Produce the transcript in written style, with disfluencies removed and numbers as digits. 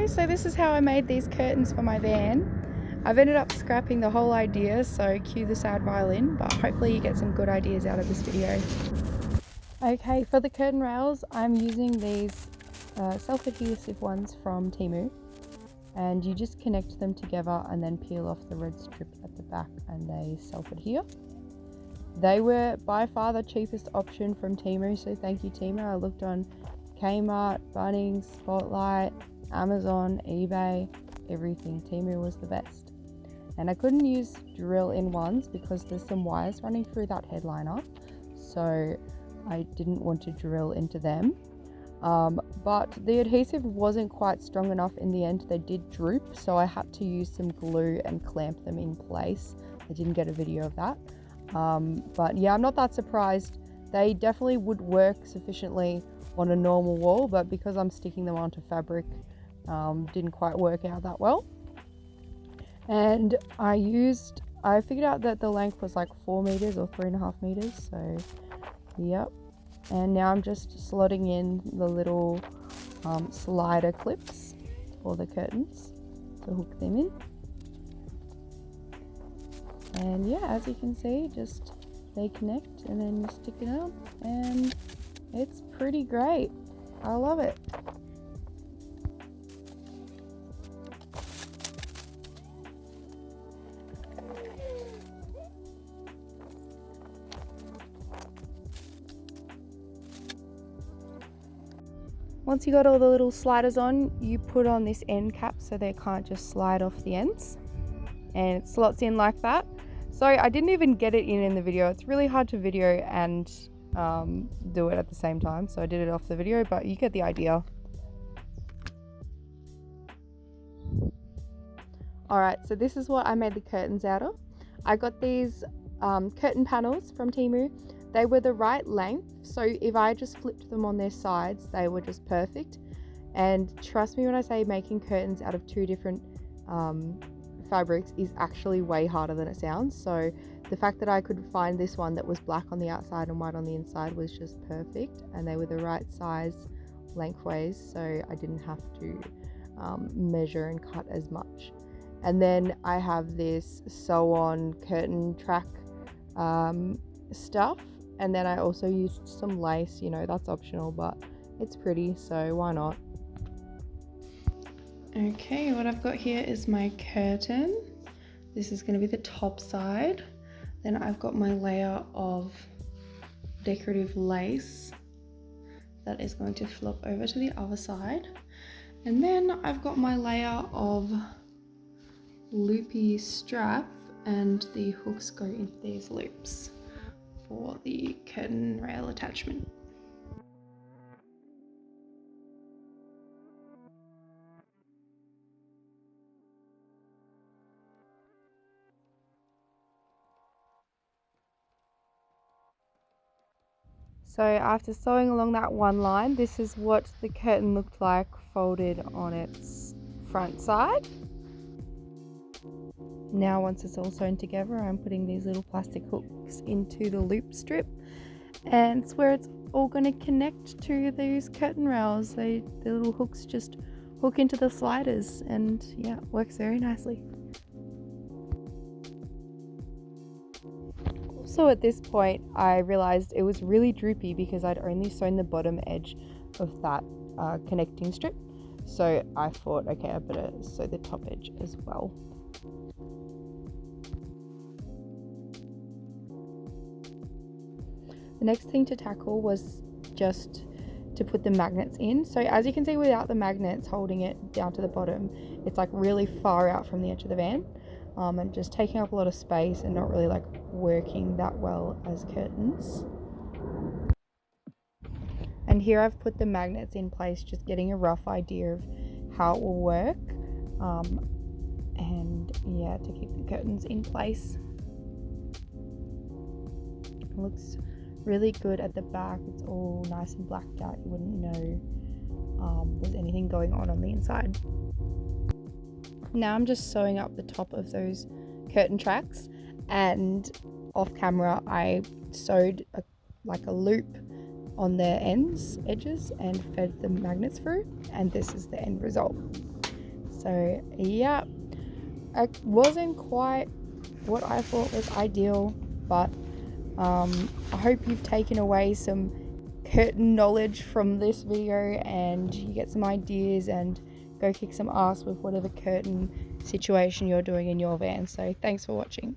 guys, so this is how I made these curtains for my van. I've ended up scrapping the whole idea, so cue the sad violin, but hopefully you get some good ideas out of this video. Okay, for the curtain rails, I'm using these self-adhesive ones from Temu, and you just connect them together and then peel off the red strip at the back and they self-adhere. They were by far the cheapest option from Temu, so thank you Temu. I looked on Kmart, Bunnings, Spotlight, Amazon, eBay, everything. Temu was the best. And I couldn't use drill-in ones because there's some wires running through that headliner, so I didn't want to drill into them. But the adhesive wasn't quite strong enough in the end. They did droop, so I had to use some glue and clamp them in place. I didn't get a video of that. But yeah, I'm not that surprised. They definitely would work sufficiently on a normal wall, but because I'm sticking them onto fabric, didn't quite work out that well. And I figured out that the length was like 4 meters or 3.5 meters, so yep. And now I'm just slotting in the little slider clips for the curtains to hook them in. And yeah, as you can see, just they connect and then you stick it on, and it's pretty great. I love it. Once you got all the little sliders on, you put on this end cap so they can't just slide off the ends, and it slots in like that. Sorry, I didn't even get it in the video. It's really hard to video and do it at the same time, so I did it off the video, but you get the idea. Alright, so this is what I made the curtains out of. I got these curtain panels from Temu. They were the right length, so if I just flipped them on their sides, they were just perfect. And trust me when I say making curtains out of two different fabrics is actually way harder than it sounds. So the fact that I could find this one that was black on the outside and white on the inside was just perfect, and they were the right size lengthways, so I didn't have to measure and cut as much. And then I have this sew on curtain track stuff, and then I also used some lace. You know, that's optional, but it's pretty, so why not? Okay, what I've got here is my curtain. This is going to be the top side. Then I've got my layer of decorative lace that is going to flop over to the other side. And then I've got my layer of loopy strap, and the hooks go into these loops for the curtain rail attachment. So after sewing along that one line, this is what the curtain looked like folded on its front side. Now once it's all sewn together, I'm putting these little plastic hooks into the loop strip, and it's where it's all going to connect to these curtain rails. The little hooks just hook into the sliders, and yeah, it works very nicely. So at this point I realized it was really droopy because I'd only sewn the bottom edge of that connecting strip, so I thought, okay, I better sew the top edge as well. The next thing to tackle was just to put the magnets in. So as you can see, without the magnets holding it down to the bottom, it's like really far out from the edge of the van, and just taking up a lot of space and not really like working that well as curtains. And here I've put the magnets in place, just getting a rough idea of how it will work, and yeah, to keep the curtains in place. It looks really good at the back. It's all nice and blacked out. You wouldn't know there's anything going on the inside. Now I'm just sewing up the top of those curtain tracks, and off camera I sewed like a loop on the edges and fed the magnets through, and this is the end result. So yeah, it wasn't quite what I thought was ideal, but I hope you've taken away some curtain knowledge from this video and you get some ideas and go kick some ass with whatever curtain situation you're doing in your van. So thanks for watching.